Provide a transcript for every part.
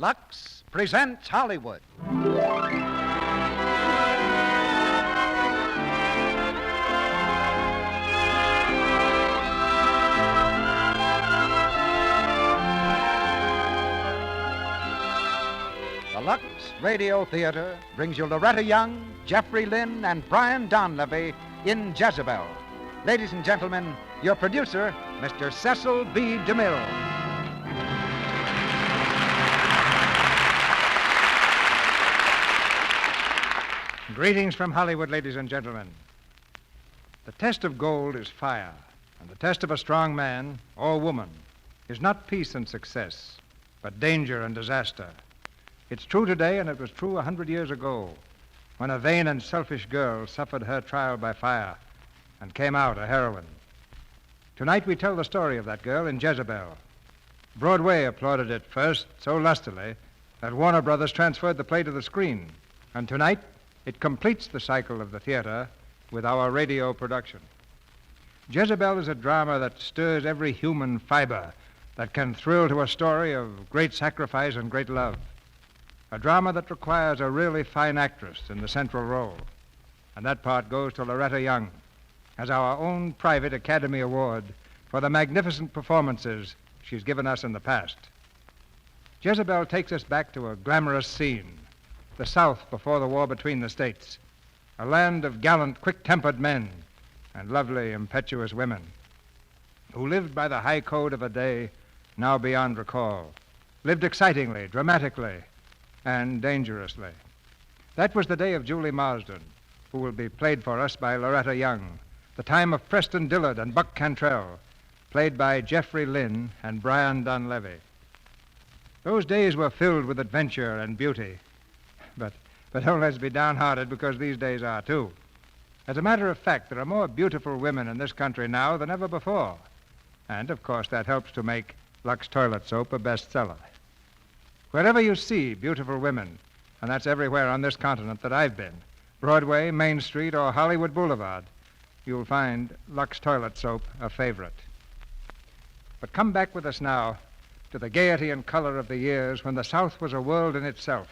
Lux presents Hollywood. The Lux Radio Theatre brings you Loretta Young, Jeffrey Lynn, and Brian Donlevy in Jezebel. Ladies and gentlemen, your producer, Mr. Cecil B. DeMille. Greetings from Hollywood, ladies and gentlemen. The test of gold is fire, and the test of a strong man or woman is not peace and success, but danger and disaster. It's true today, and it was true 100 years ago, when a vain and selfish girl suffered her trial by fire and came out a heroine. Tonight we tell the story of that girl in Jezebel. Broadway applauded it first so lustily that Warner Brothers transferred the play to the screen, and tonight it completes the cycle of the theater with our radio production. Jezebel is a drama that stirs every human fiber that can thrill to a story of great sacrifice and great love. A drama that requires a really fine actress in the central role. And that part goes to Loretta Young as our own private Academy Award for the magnificent performances she's given us in the past. Jezebel takes us back to a glamorous scene, the South before the war between the states, a land of gallant, quick-tempered men and lovely, impetuous women who lived by the high code of a day now beyond recall, lived excitingly, dramatically, and dangerously. That was the day of Julie Marsden, who will be played for us by Loretta Young, the time of Preston Dillard and Buck Cantrell, played by Jeffrey Lynn and Brian Donlevy. Those days were filled with adventure and beauty, but don't let's be downhearted, because these days are too. As a matter of fact, there are more beautiful women in this country now than ever before. And, of course, that helps to make Lux Toilet Soap a bestseller. Wherever you see beautiful women, and that's everywhere on this continent that I've been, Broadway, Main Street, or Hollywood Boulevard, you'll find Lux Toilet Soap a favorite. But come back with us now to the gaiety and color of the years when the South was a world in itself,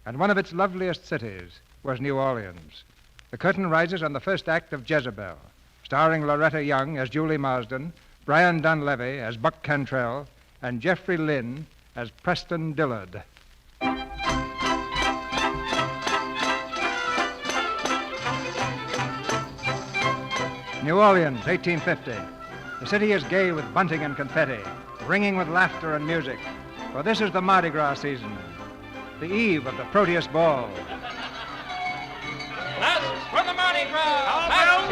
and one of its loveliest cities was New Orleans. The curtain rises on the first act of Jezebel, starring Loretta Young as Julie Marsden, Brian Donlevy as Buck Cantrell, and Jeffrey Lynn as Preston Dillard. New Orleans, 1850. The city is gay with bunting and confetti, ringing with laughter and music, for this is the Mardi Gras season, the eve of the Proteus Ball. Glasses for the Mardi Gras! Well,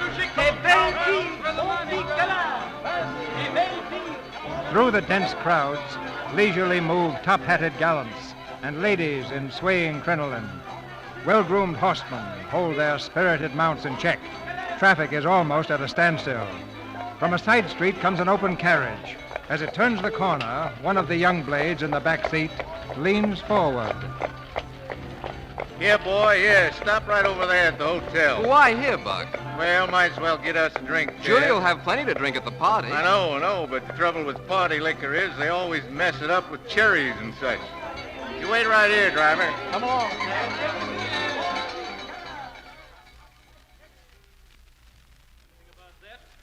Music c'est belle for the Mardi Gras! Through the dense crowds leisurely move top-hatted gallants and ladies in swaying crinoline. Well-groomed horsemen hold their spirited mounts in check. Traffic is almost at a standstill. From a side street comes an open carriage. As it turns the corner, one of the young blades in the back seat leans forward. Here, boy, here. Stop right over there at the hotel. Why here, Buck? Well, might as well get us a drink, Sure, Jeff. you'll have plenty to drink at the party. I know, but the trouble with party liquor is they always mess it up with cherries and such. You wait right here, driver. Come along.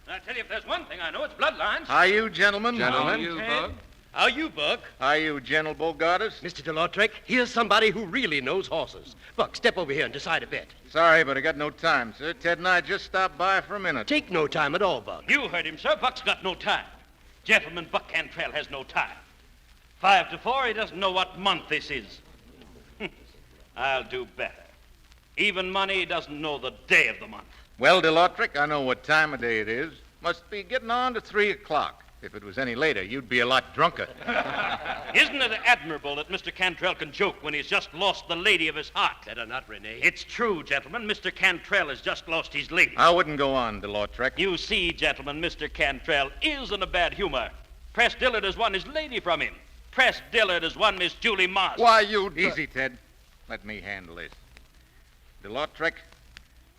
I tell you, if there's one thing I know, it's bloodlines. How you, gentlemen? Gentlemen, you, Buck. Buck. How you, Buck? How you, gentle Bogartus? Mr. DeLautrec, here's somebody who really knows horses. Buck, step over here and decide a bet. Sorry, but I got no time, sir. Ted and I just stopped by for a minute. Take no time at all, Buck. You heard him, sir. Buck's got no time. Gentleman, Buck Cantrell has no time. 5 to 4, he doesn't know what month this is. I'll do better. Even money doesn't know the day of the month. Well, DeLautrec, I know what time of day it is. Must be getting on to 3 o'clock. If it was any later, you'd be a lot drunker. Isn't it admirable that Mr. Cantrell can joke when he's just lost the lady of his heart? Better not, Renee. It's true, gentlemen. Mr. Cantrell has just lost his lady. I wouldn't go on, DeLautrec. You see, gentlemen, Mr. Cantrell is in a bad humor. Press Dillard has won his lady from him. Press Dillard has won Miss Julie Marsden. Why, you... Easy, Ted. Let me handle this. DeLautrec,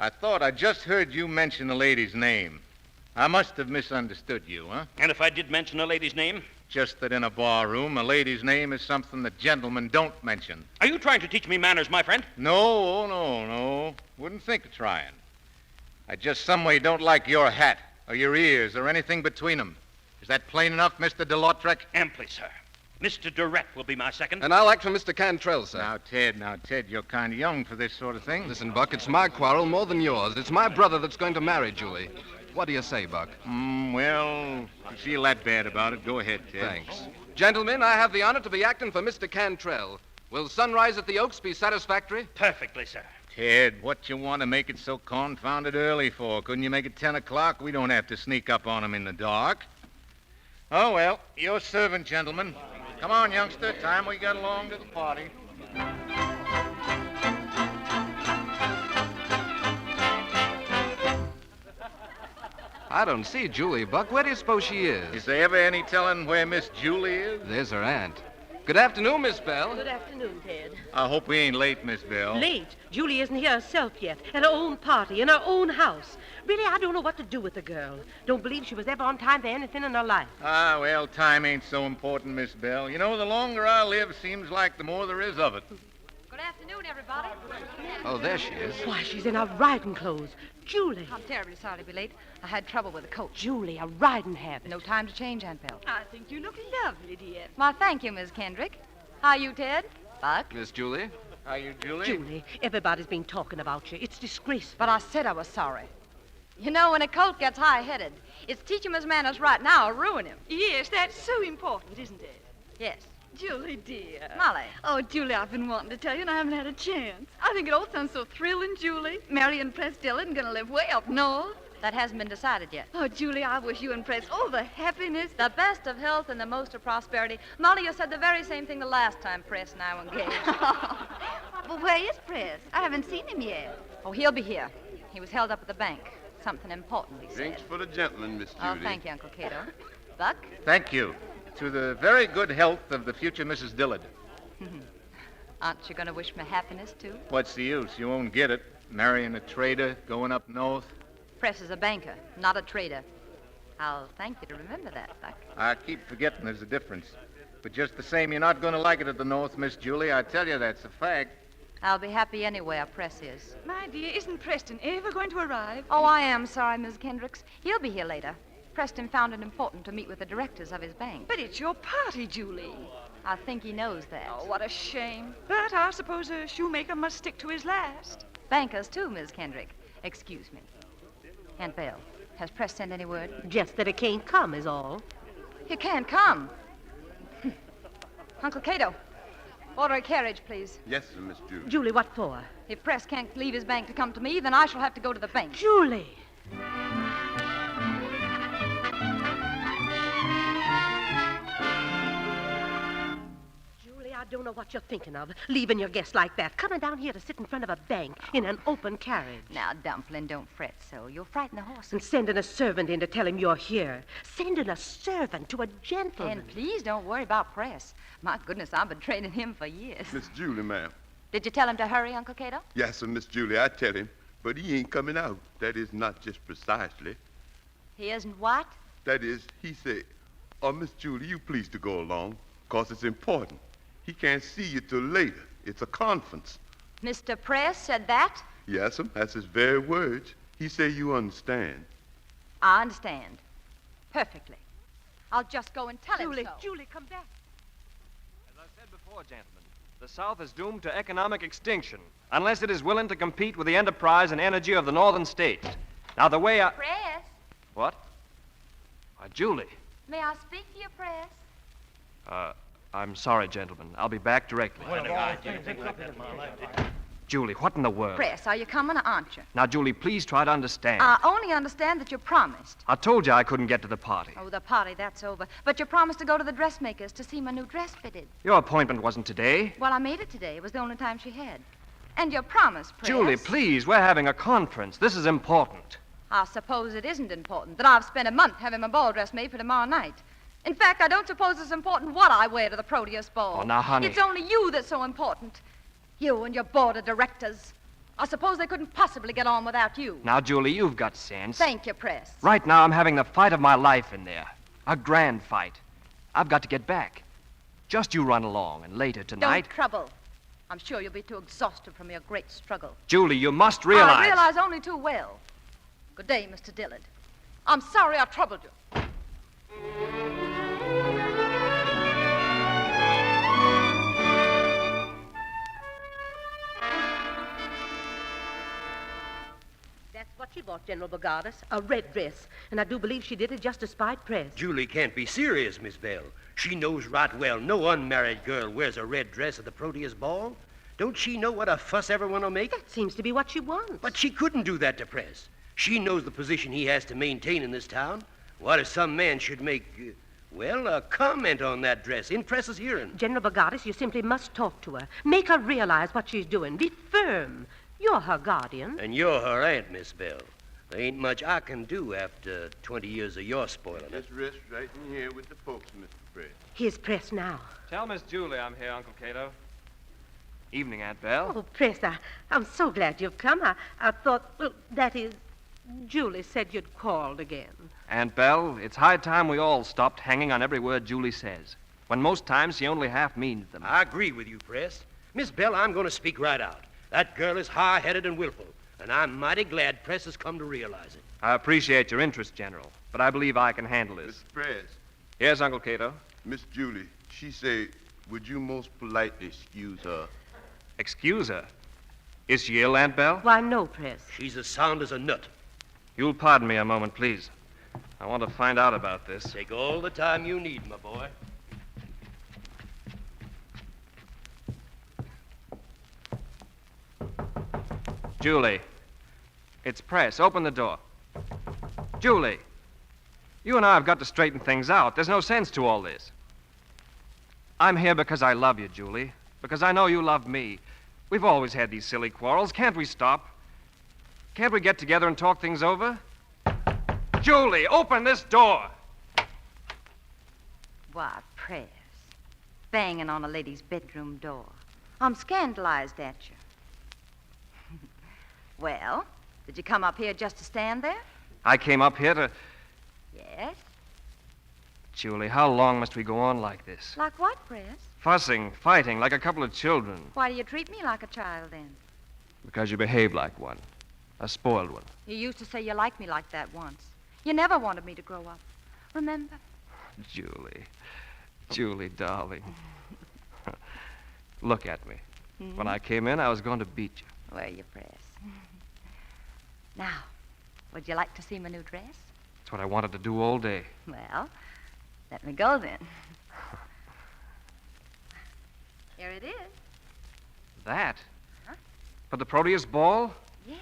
I thought I just heard you mention the lady's name. I must have misunderstood you, huh? And if I did mention a lady's name? Just that in a bar room, a lady's name is something that gentlemen don't mention. Are you trying to teach me manners, my friend? No. Wouldn't think of trying. I just some way don't like your hat, or your ears, or anything between them. Is that plain enough, Mr. DeLautrec? Amply, sir. Mr. Durrett will be my second. And I'll act for Mr. Cantrell, sir. Now, Ted, you're kind of young for this sort of thing. Listen, Buck, it's my quarrel more than yours. It's my brother that's going to marry Julie. What do you say, Buck? Well, if you feel that bad about it, go ahead, Ted. Thanks. Gentlemen, I have the honor to be acting for Mr. Cantrell. Will sunrise at the Oaks be satisfactory? Perfectly, sir. Ted, what you want to make it so confounded early for? Couldn't you make it 10 o'clock? We don't have to sneak up on him in the dark. Oh, well, your servant, gentlemen. Come on, youngster. Time we got along to the party. I don't see Julie, Buck. Where do you suppose she is? Is there ever any telling where Miss Julie is? There's her aunt. Good afternoon, Miss Belle. Good afternoon, Ted. I hope we ain't late, Miss Belle. Late? Julie isn't here herself yet. At her own party, in her own house. Really, I don't know what to do with the girl. Don't believe she was ever on time for anything in her life. Ah, well, time ain't so important, Miss Belle. You know, the longer I live, seems like the more there is of it. Good afternoon, everybody. Oh, there she is. Why, she's in her riding clothes. Julie. I'm terribly sorry to be late. I had trouble with the coat. Julie, a riding habit. No time to change, Aunt Belle. I think you look lovely, dear. Why, thank you, Miss Kendrick. How are you, Ted? Buck? Miss Julie? How you, Julie? Julie, everybody's been talking about you. It's disgraceful. But I said I was sorry. You know, when a colt gets high-headed, it's teach him his manners right now or ruin him. Yes, that's so important, isn't it? Yes. Julie, dear. Molly. Oh, Julie, I've been wanting to tell you, and I haven't had a chance. I think it all sounds so thrilling, Julie. Mary and Press Dillon going to live way up north. That hasn't been decided yet. Oh, Julie, I wish you and Press all the happiness. The best of health and the most of prosperity. Molly, you said the very same thing the last time Press and I were engaged. Well, where is Press? I haven't seen him yet. Oh, he'll be here. He was held up at the bank. Something important, he said. Drinks for the gentleman, Miss Judy. Oh, thank you, Uncle Cato. Buck? Thank you. To the very good health of the future Mrs. Dillard. Aren't you going to wish me happiness, too? What's the use? You won't get it. Marrying a trader, going up north. Press is a banker, not a trader. I'll thank you to remember that, Buck. I keep forgetting there's a difference. But just the same, you're not going to like it at the north, Miss Julie. I tell you, that's a fact. I'll be happy anywhere Press is. My dear, isn't Preston ever going to arrive? Oh, I am sorry, Miss Kendricks. He'll be here later. Preston found it important to meet with the directors of his bank. But it's your party, Julie. I think he knows that. Oh, what a shame. But I suppose a shoemaker must stick to his last. Bankers, too, Miss Kendrick. Excuse me. Aunt Belle, has Press sent any word? Just that it can't come is all. He can't come. Uncle Cato, order a carriage, please. Yes, sir, Miss Judy. Julie, what for? If Press can't leave his bank to come to me, then I shall have to go to the bank. Julie! I don't know what you're thinking of, leaving your guest like that, coming down here to sit in front of a bank in an open carriage. Now, Dumpling, don't fret so. You'll frighten the horse. And sending a servant in to tell him you're here. Sending a servant to a gentleman. And please don't worry about Press. My goodness, I've been training him for years. Miss Julie, ma'am. Did you tell him to hurry, Uncle Cato? Yes, sir, Miss Julie, I tell him. But he ain't coming out. That is not just precisely. He isn't what? That is, he said, Miss Julie, you please to go along, 'cause it's important. He can't see you till later. It's a conference. Mr. Press said that? Yes, sir. That's his very words. He say you understand. I understand. Perfectly. I'll just go and tell Julie, him so. Julie, come back. As I said before, gentlemen, the South is doomed to economic extinction unless it is willing to compete with the enterprise and energy of the northern states. Now, the way I... Press? What? Why, Julie. May I speak to you, Press? I'm sorry, gentlemen. I'll be back directly. Julie, what in the world? Press, are you coming or aren't you? Now, Julie, please try to understand. I only understand that you promised. I told you I couldn't get to the party. Oh, the party, that's over. But you promised to go to the dressmaker's to see my new dress fitted. Your appointment wasn't today. Well, I made it today. It was the only time she had. And your promise, Press. Julie, please, we're having a conference. This is important. I suppose it isn't important that I've spent a month having my ball dress made for tomorrow night. In fact, I don't suppose it's important what I wear to the Proteus ball. Oh, now, honey. It's only you that's so important. You and your board of directors. I suppose they couldn't possibly get on without you. Now, Julie, you've got sense. Thank you, Press. Right now, I'm having the fight of my life in there. A grand fight. I've got to get back. Just you run along, and later tonight... Don't trouble. I'm sure you'll be too exhausted from your great struggle. Julie, you must realize... I realize only too well. Good day, Mr. Dillard. I'm sorry I troubled you. That's what she bought, General Bogardus, a red dress. And I do believe she did it just to spite Press. Julie can't be serious, Miss Belle. She knows right well no unmarried girl wears a red dress at the Proteus ball. Don't she know what a fuss everyone will make? That seems to be what she wants. But she couldn't do that to Press. She knows the position he has to maintain in this town. What if some man should make, a comment on that dress in Press's hearing? General Bogardus, you simply must talk to her. Make her realize what she's doing. Be firm. You're her guardian. And you're her aunt, Miss Belle. There ain't much I can do after 20 years of your spoiling it. Just rest right in here with the folks, Mr. Press. Here's Press now. Tell Miss Julie I'm here, Uncle Cato. Evening, Aunt Belle. Oh, Press, I'm so glad you've come. I thought, that is, Julie said you'd called again. Aunt Belle, it's high time we all stopped hanging on every word Julie says, when most times she only half means them. I agree with you, Press. Miss Belle, I'm going to speak right out. That girl is high-headed and willful, and I'm mighty glad Press has come to realize it. I appreciate your interest, General, but I believe I can handle this. Mr. Press, Yes, Uncle Cato. Miss Julie, she say, would you most politely excuse her? Excuse her. Is she ill, Aunt Belle? Why, no, Press. She's as sound as a nut. You'll pardon me a moment, please. I want to find out about this. Take all the time you need, my boy. Julie, it's Press. Open the door. Julie, you and I have got to straighten things out. There's no sense to all this. I'm here because I love you, Julie, because I know you love me. We've always had these silly quarrels. Can't we stop? Can't we get together and talk things over? Julie, open this door. Why, Press. Banging on a lady's bedroom door. I'm scandalized at you. Well, did you come up here just to stand there? I came up here to... Yes. Julie, how long must we go on like this? Like what, Press? Fussing, fighting, like a couple of children. Why do you treat me like a child, then? Because you behave like one. A spoiled one. You used to say you liked me like that once. You never wanted me to grow up. Remember? Julie, darling. Look at me. When I came in, I was going to beat you. Were you, Press? Now, would you like to see my new dress? That's what I wanted to do all day. Well, let me go then. Here it is. That? Huh? For the Proteus ball? Yes.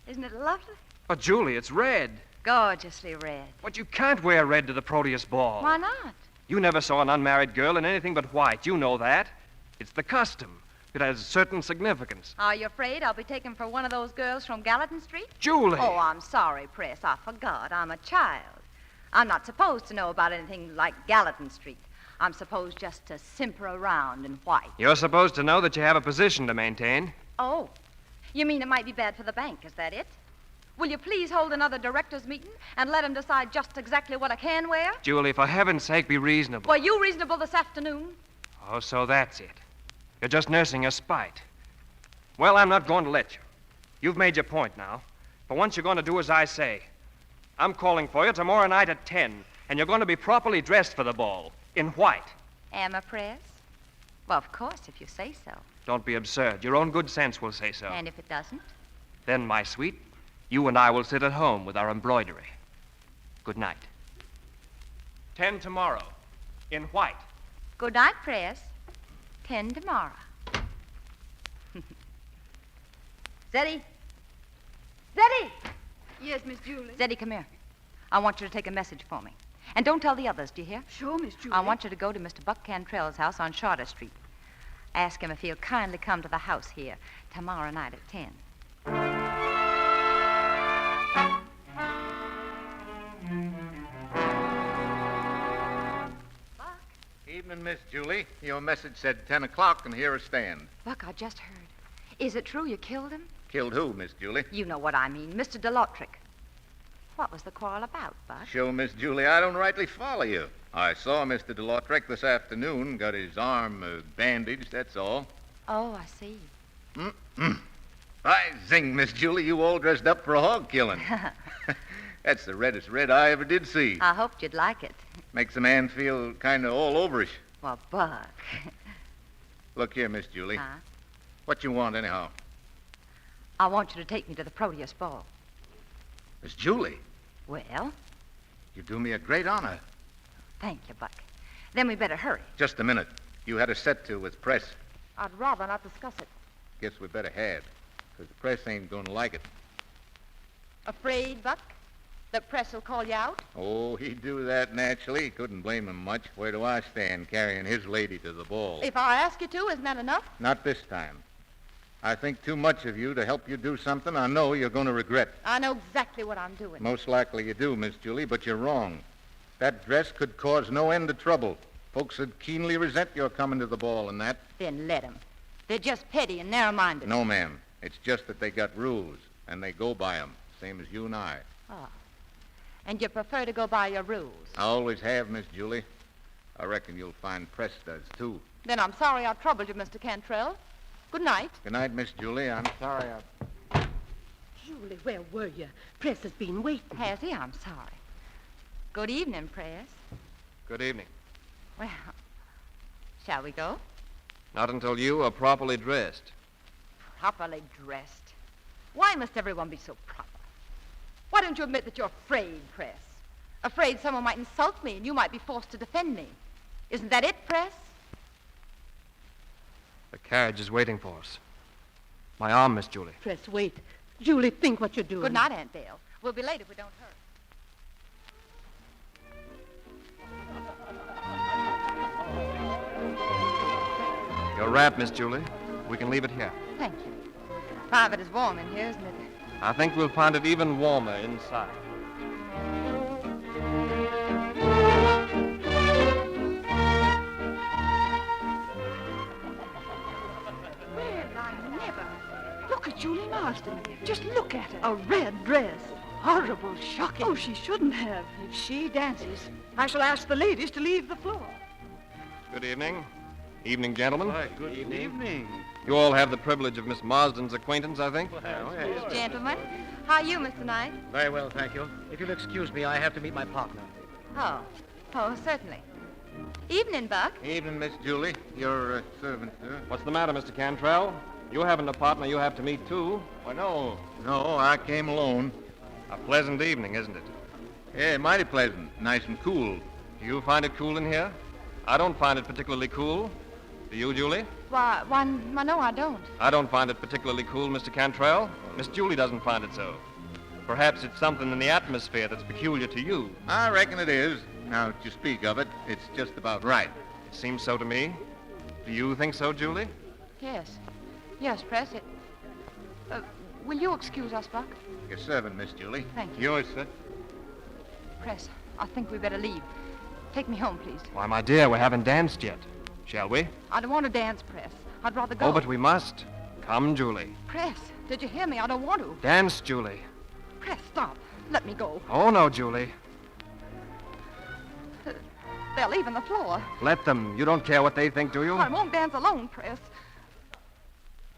Isn't it lovely? But, Julie, it's red. Gorgeously red. But you can't wear red to the Proteus ball. Why not? You never saw an unmarried girl in anything but white. You know that. It's the custom. It has certain significance. Are you afraid I'll be taken for one of those girls from Gallatin Street? Julie! Oh, I'm sorry, Press. I forgot. I'm a child. I'm not supposed to know about anything like Gallatin Street. I'm supposed just to simper around in white. You're supposed to know that you have a position to maintain. Oh, you mean it might be bad for the bank, is that it? Will you please hold another directors' meeting and let them decide just exactly what I can wear? Julie, for heaven's sake, be reasonable. Were you reasonable this afternoon? Oh, so that's it. You're just nursing your spite. Well, I'm not going to let you. You've made your point now. For once, you're going to do as I say. I'm calling for you tomorrow night at 10, and you're going to be properly dressed for the ball, in white. Am I, Press? Well, of course, if you say so. Don't be absurd. Your own good sense will say so. And if it doesn't? Then, my sweet, you and I will sit at home with our embroidery. Good night. 10 tomorrow, in white. Good night, Press. 10 tomorrow. Zeddy! Zeddy! Yes, Miss Julie. Zeddy, come here. I want you to take a message for me. And don't tell the others, do you hear? Sure, Miss Julie. I want you to go to Mr. Buck Cantrell's house on Charter Street. Ask him if he'll kindly come to the house here tomorrow night at 10. Evening, Miss Julie. Your message said 10 o'clock, and here I stand. Buck, I just heard. Is it true you killed him? Killed who, Miss Julie? You know what I mean, Mr. DeLautric. What was the quarrel about, Buck? Show, Miss Julie, I don't rightly follow you. I saw Mr. DeLautric this afternoon, got his arm bandaged, that's all. Oh, I see. I zing, Miss Julie, you all dressed up for a hog killing. That's the reddest red I ever did see. I hoped you'd like it. Makes a man feel kind of all overish. Well, Buck. Look here, Miss Julie. Huh? What you want, anyhow? I want you to take me to the Proteus ball. Miss Julie, Well, you do me a great honor. thank you, Buck. Then we better hurry. Just a minute. You had a set to with press. I'd rather not discuss it. Guess we better had, because the press ain't going to like it. Afraid, Buck? The press will call you out? Oh, he'd do that naturally. Couldn't blame him much. Where do I stand carrying his lady to the ball? If I ask you to, isn't that enough? Not this time. I think too much of you to help you do something I know you're going to regret. I know exactly what I'm doing. Most likely you do, Miss Julie, but you're wrong. That dress could cause no end of trouble. Folks would keenly resent your coming to the ball and that. Then let 'em. They're just petty and narrow-minded. No, ma'am. It's just that they got rules, and they go by 'em, same as you and I. Oh. And you prefer to go by your rules? I always have, Miss Julie. I reckon you'll find Press does, too. Then I'm sorry I troubled you, Mr. Cantrell. Good night. Good night, Miss Julie. I'm sorry I... Julie, where were you? Press has been waiting. Has he? I'm sorry. Good evening, Press. Good evening. Well, shall we go? Not until you are properly dressed. Properly dressed. Why must everyone be so proper? Why don't you admit that you're afraid, Press? Afraid someone might insult me and you might be forced to defend me. Isn't that it, Press? The carriage is waiting for us. My arm, Miss Julie. Press, wait. Julie, think what you're doing. Good night, Aunt Belle. We'll be late if we don't hurry. Your wrap, Miss Julie. We can leave it here. Thank you. Private is warm in here, isn't it? I think we'll find it even warmer inside. Look at Julie Marsden. Just look at her. A red dress. Horrible, shocking. Oh, she shouldn't have. If she dances, I shall ask the ladies to leave the floor. Good evening. Evening, gentlemen. Good evening. You all have the privilege of Miss Marsden's acquaintance, I think. Gentlemen, how are you, Mr. Knight? Very well, thank you. If you'll excuse me, I have to meet my partner. Oh, certainly. Evening, Buck. Evening, Miss Julie. Your servant, sir. What's the matter, Mr. Cantrell? You haven't a partner you have to meet, too. Why, no. No, I came alone. A pleasant evening, isn't it? Yeah, mighty pleasant. Nice and cool. Do you find it cool in here? I don't find it particularly cool. Do you, Julie? Why, no, I don't. I don't find it particularly cool, Mr. Cantrell. Miss Julie doesn't find it so. Perhaps it's something in the atmosphere that's peculiar to you. I reckon it is. Now that you speak of it, it's just about right. It seems so to me. Do you think so, Julie? Yes. Yes, Press. Will you excuse us, Buck? Your servant, Miss Julie. Thank you. Yours, sir. Press, I think we better leave. Take me home, please. Why, my dear, we haven't danced yet. Shall we? I don't want to dance, Press. I'd rather go. Oh, but we must. Come, Julie. Press, did you hear me? I don't want to. Dance, Julie. Press, stop. Let me go. Oh, no, Julie. They're leaving the floor. Let them. You don't care what they think, do you? I won't dance alone, Press.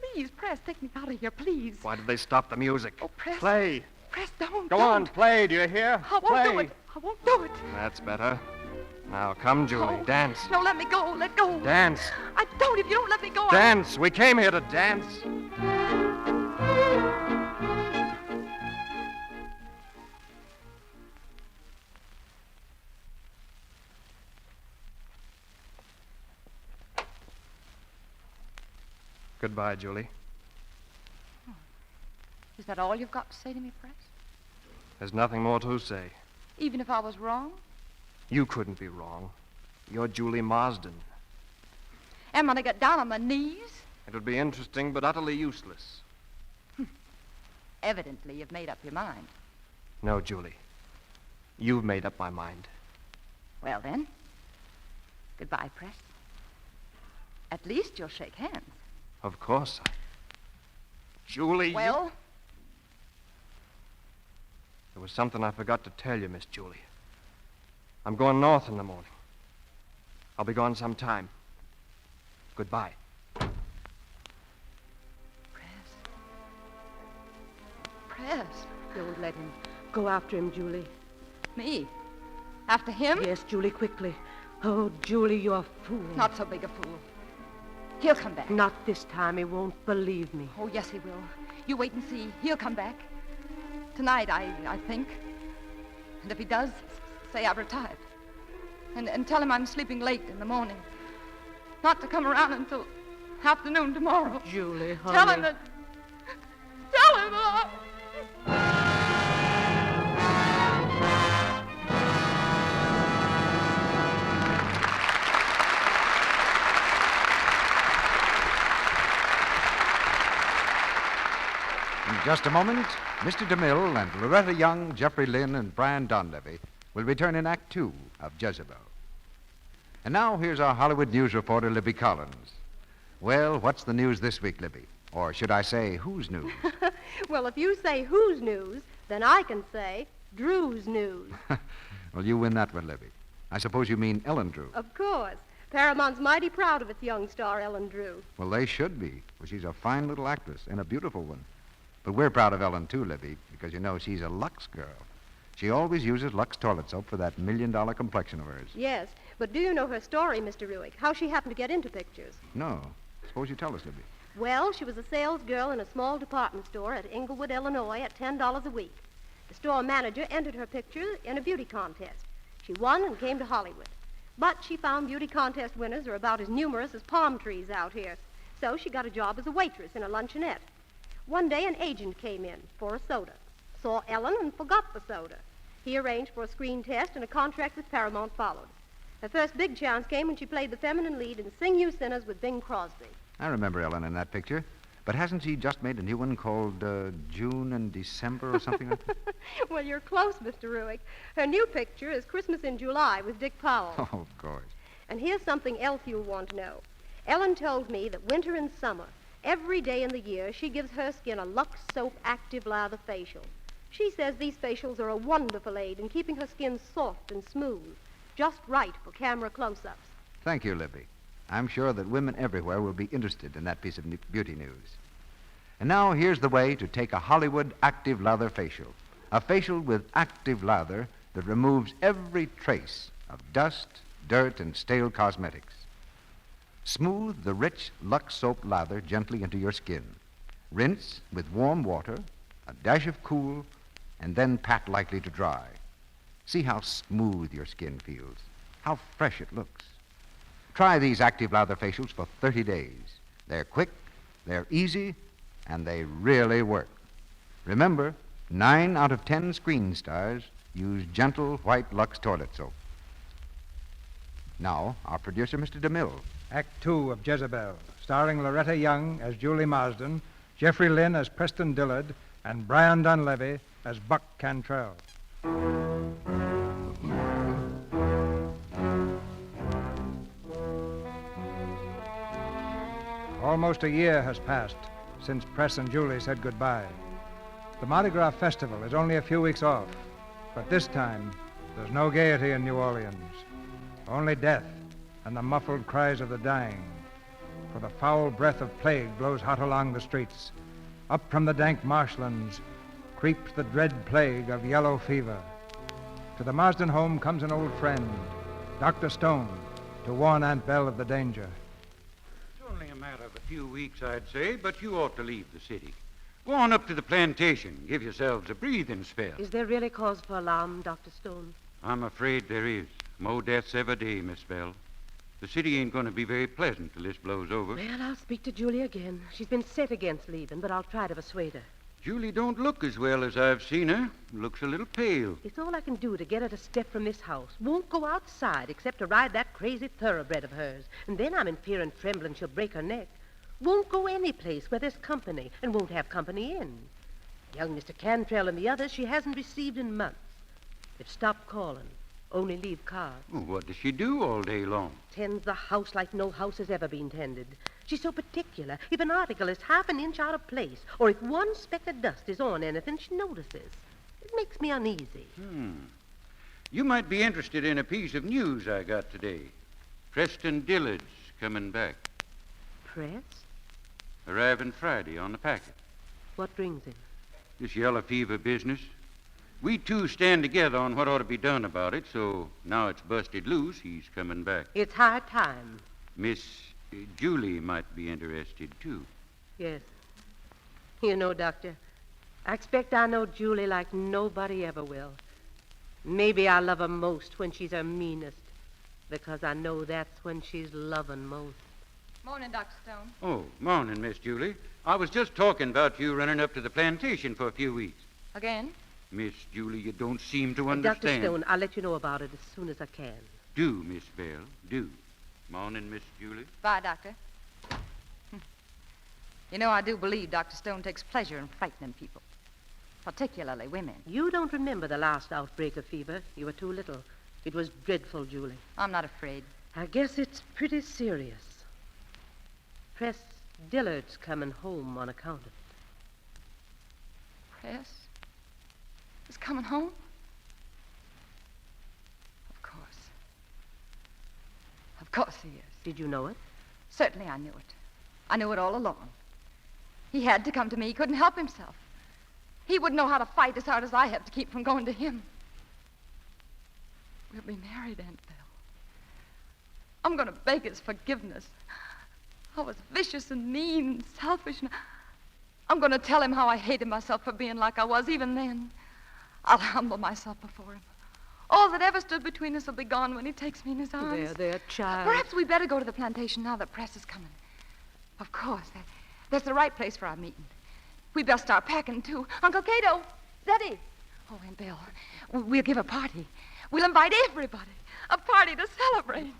Please, Press, take me out of here, please. Why did they stop the music? Oh, Press. Play. Press, don't. Go on, play. Do you hear? I won't play. do it. I won't do it. That's better. Now, come, Julie. Oh, Dance. No, let me go. Let go. Dance. I don't. If you don't let me go, Dance. We came here to dance. Goodbye, Julie. Is that all you've got to say to me, Press? There's nothing more to say. Even if I was wrong? You couldn't be wrong. You're Julie Marsden. Am I to get down on my knees? It would be interesting, but utterly useless. Evidently, you've made up your mind. No, Julie. You've made up my mind. Well, then. Goodbye, Press. At least you'll shake hands. Of course. Julie, Well? There was something I forgot to tell you, Miss Julie. I'm going north in the morning. I'll be gone some time. Goodbye. Press. Don't let him. Go after him, Julie. Me? After him? Yes, Julie, quickly. Oh, Julie, you're a fool. Not so big a fool. He'll come back. Not this time. He won't believe me. Oh, yes, he will. You wait and see. He'll come back. Tonight, I think. And if he does, say I've retired. And tell him I'm sleeping late in the morning. Not to come around until afternoon tomorrow. Julie, honey. Tell him that... Tell him that... In just a moment, Mr. DeMille and Loretta Young, Jeffrey Lynn, and Brian Donlevy will return in Act 2 of Jezebel. And now here's our Hollywood news reporter, Libby Collins. Well, what's the news this week, Libby? Or should I say, whose news? Well, if you say whose news, then I can say Drew's news. Well, you win that one, Libby. I suppose you mean Ellen Drew. Of course. Paramount's mighty proud of its young star, Ellen Drew. Well, they should be, for she's a fine little actress and a beautiful one. But we're proud of Ellen, too, Libby, because, you know, she's a Lux girl. She always uses Lux toilet soap for that $1 million complexion of hers. Yes, but do you know her story, Mr. Ruick? How she happened to get into pictures? No. Suppose you tell us, Libby. Well, she was a sales girl in a small department store at Inglewood, Illinois, at $10 a week. The store manager entered her picture in a beauty contest. She won and came to Hollywood. But she found beauty contest winners are about as numerous as palm trees out here. So she got a job as a waitress in a luncheonette. One day, an agent came in for a soda, saw Ellen and forgot the soda. He arranged for a screen test, and a contract with Paramount followed. Her first big chance came when she played the feminine lead in Sing You Sinners with Bing Crosby. I remember Ellen in that picture. But hasn't she just made a new one called June and December or something like that? Well, you're close, Mr. Ruick. Her new picture is Christmas in July with Dick Powell. Oh, of course. And here's something else you'll want to know. Ellen told me that winter and summer, every day in the year, she gives her skin a Lux Soap Active Lather facial. She says these facials are a wonderful aid in keeping her skin soft and smooth, just right for camera close-ups. Thank you, Libby. I'm sure that women everywhere will be interested in that piece of beauty news. And now here's the way to take a Hollywood Active Lather facial. A facial with active lather that removes every trace of dust, dirt, and stale cosmetics. Smooth the rich Lux soap lather gently into your skin. Rinse with warm water, a dash of cool, and then pat lightly to dry. See how smooth your skin feels, how fresh it looks. Try these active lather facials for 30 days. They're quick, they're easy, and they really work. Remember, 9 out of 10 screen stars use gentle white Lux toilet soap. Now, our producer, Mr. DeMille. Act 2 of Jezebel, starring Loretta Young as Julie Marsden, Jeffrey Lynn as Preston Dillard, and Brian Donlevy as Buck Cantrell. Almost a year has passed since Press and Julie said goodbye. The Mardi Gras Festival is only a few weeks off, but this time there's no gaiety in New Orleans, only death and the muffled cries of the dying. For the foul breath of plague blows hot along the streets. Up from the dank marshlands creeps the dread plague of yellow fever. To the Marsden home comes an old friend, Dr. Stone, to warn Aunt Belle of the danger. It's only a matter of a few weeks, I'd say, but you ought to leave the city. Go on up to the plantation. Give yourselves a breathing spell. Is there really cause for alarm, Dr. Stone? I'm afraid there is. More deaths every day, Miss Belle. The city ain't going to be very pleasant till this blows over. Well, I'll speak to Julie again. She's been set against leaving, but I'll try to persuade her. Julie don't look as well as I've seen her. Looks a little pale. It's all I can do to get her to step from this house. Won't go outside except to ride that crazy thoroughbred of hers. And then I'm in fear and trembling she'll break her neck. Won't go any place where there's company, and won't have company in. Young Mr. Cantrell and the others she hasn't received in months. They've stopped calling. Only leave cards. Oh, what does she do all day long? Tends the house like no house has ever been tended. She's so particular. If an article is half an inch out of place, or if one speck of dust is on anything, she notices. It makes me uneasy. You might be interested in a piece of news I got today. Preston Dillard's coming back. Press? Arriving Friday on the packet. What brings him? This yellow fever business. We two stand together on what ought to be done about it, so now it's busted loose, he's coming back. It's high time. Miss Julie might be interested, too. Yes. You know, Doctor, I expect I know Julie like nobody ever will. Maybe I love her most when she's her meanest, because I know that's when she's loving most. Morning, Dr. Stone. Oh, morning, Miss Julie. I was just talking about you running up to the plantation for a few weeks. Again? Miss Julie, you don't seem to understand. Dr. Stone, I'll let you know about it as soon as I can. Do, Miss Belle, do. Morning, Miss Julie. Bye, Doctor. You know, I do believe Dr. Stone takes pleasure in frightening people, particularly women. You don't remember the last outbreak of fever. You were too little. It was dreadful, Julie. I'm not afraid. I guess it's pretty serious. Press Dillard's coming home on account of it. Press is coming home? Of course. Of course he is. Did you know it? Certainly I knew it. I knew it all along. He had to come to me. He couldn't help himself. He wouldn't know how to fight as hard as I have to keep from going to him. We'll be married, Aunt Belle. I'm going to beg his forgiveness. I was vicious and mean and selfish, and I'm going to tell him how I hated myself for being like I was even then. I'll humble myself before him. All that ever stood between us will be gone when he takes me in his arms. There, child. Perhaps we'd better go to the plantation now that Press is coming. Of course. That's the right place for our meeting. We'd best start packing, too. Uncle Cato, Zeddy. Oh, Aunt Belle, we'll give a party. We'll invite everybody. A party to celebrate.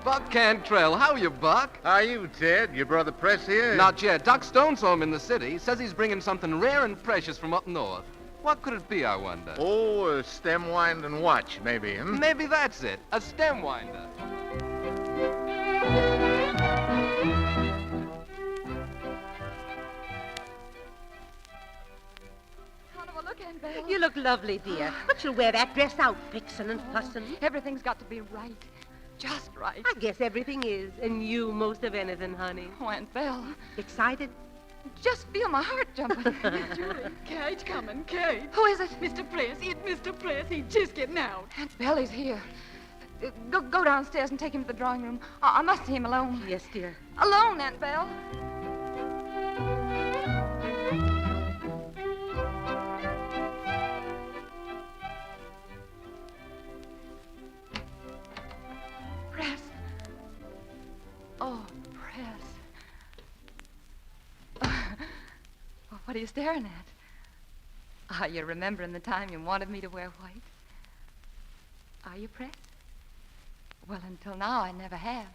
Buck Cantrell, how are you, Buck? How are you, Ted? Your brother Press here? Not yet. Doc Stone saw him in the city. Says he's bringing something rare and precious from up north. What could it be, I wonder? Oh, a stem winding watch, maybe, hmm? Maybe that's it. A stem winder. Look, Aunt Belle. You look lovely, dear. But you'll wear that dress out, fixing and fussing. Everything's got to be right. Just right. I guess everything is, and you most of anything, honey. Oh, Aunt Belle. Excited? Just feel my heart jumping. Julie, Kate coming, Kate. Who is it? Mr. Press. It's Mr. Press. He's just getting out. Aunt Bellie's here. Go downstairs and take him to the drawing room. I must see him alone. Yes, dear. Alone, Aunt Belle. Press. Oh, Press. Well, what are you staring at? Are you remembering the time you wanted me to wear white? Are you, Press? Well, until now, I never have.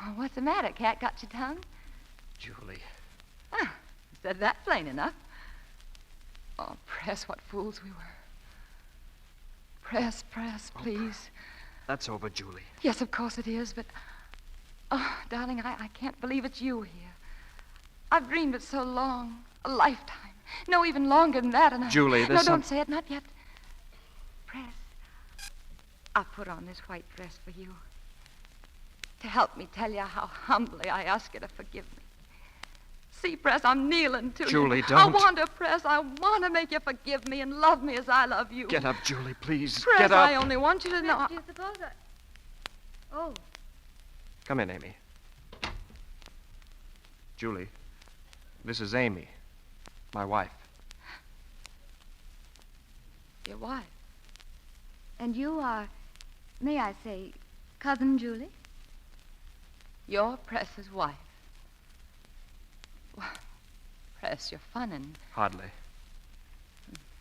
Oh, what's the matter? Cat got your tongue? Julie. Ah, said that plain enough. Oh, Press, what fools we were. Press, please. That's over, Julie. Yes, of course it is, but... Oh, darling, I can't believe it's you here. I've dreamed it so long. A lifetime. No, even longer than that, and Julie, No, don't say it, not yet. Press, I put on this white dress for you. To help me tell you how humbly I ask you to forgive me. See, Press, I'm kneeling to you. Julie, don't. I want to, Press. I want to make you forgive me and love me as I love you. Get up, Julie, please. Press, Get up. I only want you to know... Do you suppose I... Oh. Come in, Amy. Julie, this is Amy, my wife. Your wife? And you are, may I say, Cousin Julie? You're Press's wife. Well, Press, you're funning. Hardly.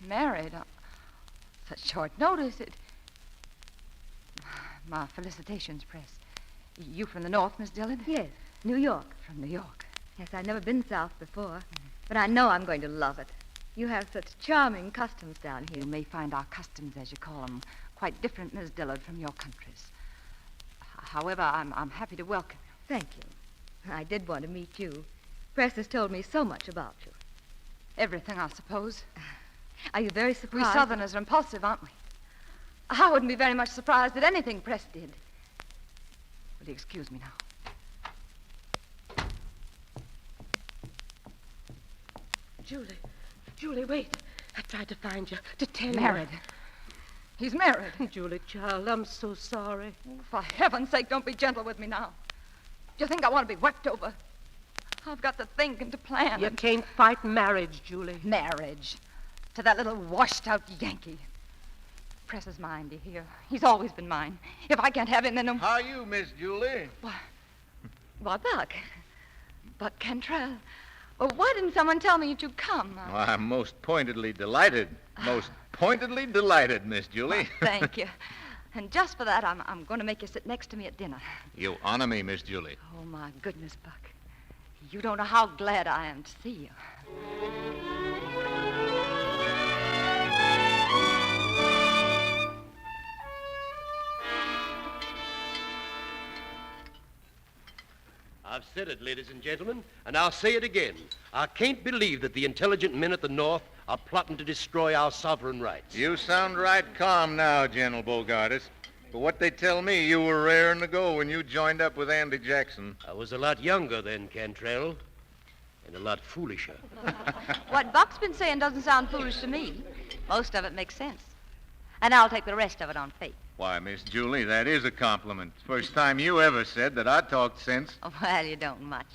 Married on such short notice. My felicitations, Press. You from the north, Miss Dillard? Yes, New York. From New York. Yes, I've never been south before, but I know I'm going to love it. You have such charming customs down here. You may find our customs, as you call them, quite different, Miss Dillard, from your countries. However, I'm happy to welcome you. Thank you. I did want to meet you. Press has told me so much about you. Everything, I suppose. Are you very surprised? We Southerners are impulsive, aren't we? I wouldn't be very much surprised at anything Press did. Will you excuse me now? Julie, wait. I tried to find you, to tell you. Married. He's married. Julie, child, I'm so sorry. Oh, for heaven's sake, don't be gentle with me now. Do you think I want to be wept over? I've got to think and to plan. You can't fight marriage, Julie. Marriage? To that little washed-out Yankee. Press is mine, do you hear? He's always been mine. If I can't have him, then... How are you, Miss Julie? Why, Buck Cantrell. Well, why didn't someone tell me you'd come? Well, I'm most pointedly delighted. Most pointedly delighted, Miss Julie. Thank you. And just for that, I'm going to make you sit next to me at dinner. You honor me, Miss Julie. Oh, my goodness, Buck. You don't know how glad I am to see you. I've said it, ladies and gentlemen, and I'll say it again. I can't believe that the intelligent men at the North are plotting to destroy our sovereign rights. You sound right calm now, General Bogartis. But what they tell me, you were raring to go when you joined up with Andy Jackson. I was a lot younger then, Cantrell, and a lot foolisher. What Buck's been saying doesn't sound foolish to me. Most of it makes sense. And I'll take the rest of it on faith. Why, Miss Julie, that is a compliment. First time you ever said that I talked sense. Oh, well, you don't much.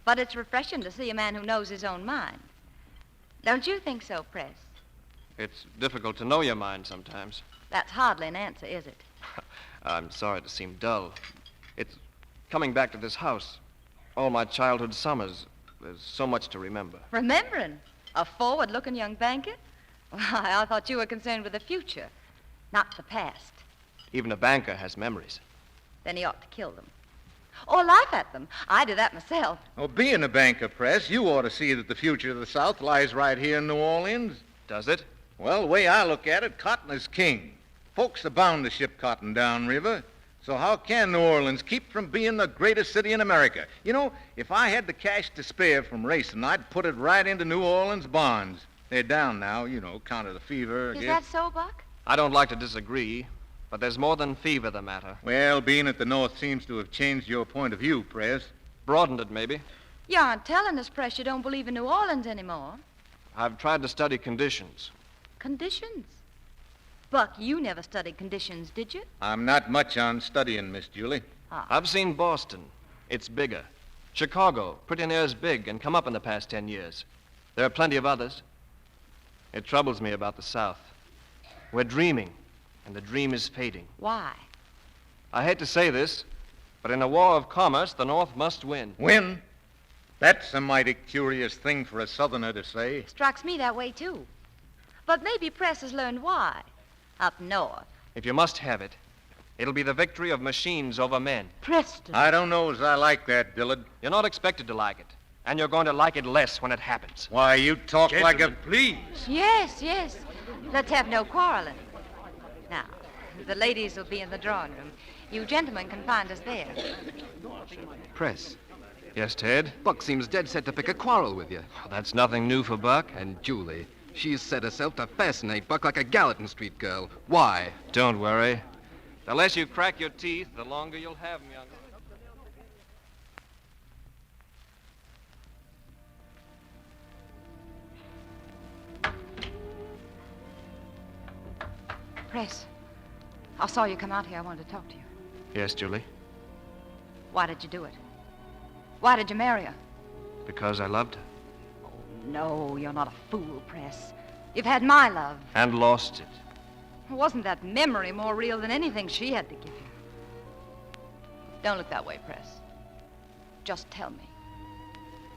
But it's refreshing to see a man who knows his own mind. Don't you think so, Press? It's difficult to know your mind sometimes. That's hardly an answer, is it? I'm sorry to seem dull. It's coming back to this house. All my childhood summers. There's so much to remember. Remembering? A forward-looking young banker? Why, I thought you were concerned with the future, not the past. Even a banker has memories. Then he ought to kill them. Or laugh at them. I do that myself. Well, being a banker, Press, you ought to see that the future of the South lies right here in New Orleans. Does it? Well, the way I look at it, cotton is king. Folks are bound to ship cotton downriver. So how can New Orleans keep from being the greatest city in America? You know, if I had the cash to spare from racing, I'd put it right into New Orleans bonds. They're down now, you know, account of the fever. Is that so, Buck? I don't like to disagree, but there's more than fever the matter. Well, being at the North seems to have changed your point of view, Press. Broadened it, maybe. You aren't telling us, Press, you don't believe in New Orleans anymore. I've tried to study conditions. Conditions? Buck, you never studied conditions, did you? I'm not much on studying, Miss Julie. I've seen Boston. It's bigger. Chicago, pretty near as big, and come up in the past 10 years. There are plenty of others. It troubles me about the South. We're dreaming, and the dream is fading. Why? I hate to say this, but in a war of commerce, the North must win. Win? That's a mighty curious thing for a Southerner to say. Strikes me that way, too. But maybe Press has learned why. Up north. If you must have it, it'll be the victory of machines over men. Preston. I don't know as I like that, Dillard. You're not expected to like it, and you're going to like it less when it happens. Why, you talk like a... please. Yes. Let's have no quarreling. Now, the ladies will be in the drawing room. You gentlemen can find us there. Press. Yes, Ted? Buck seems dead set to pick a quarrel with you. Oh, that's nothing new for Buck. And Julie. She's set herself to fascinate Buck like a Gallatin Street girl. Why? Don't worry. The less you crack your teeth, the longer you'll have them, young. Press, I saw you come out here. I wanted to talk to you. Yes, Julie? Why did you do it? Why did you marry her? Because I loved her. No, you're not a fool, Press. You've had my love. And lost it. Wasn't that memory more real than anything she had to give you? Don't look that way, Press. Just tell me.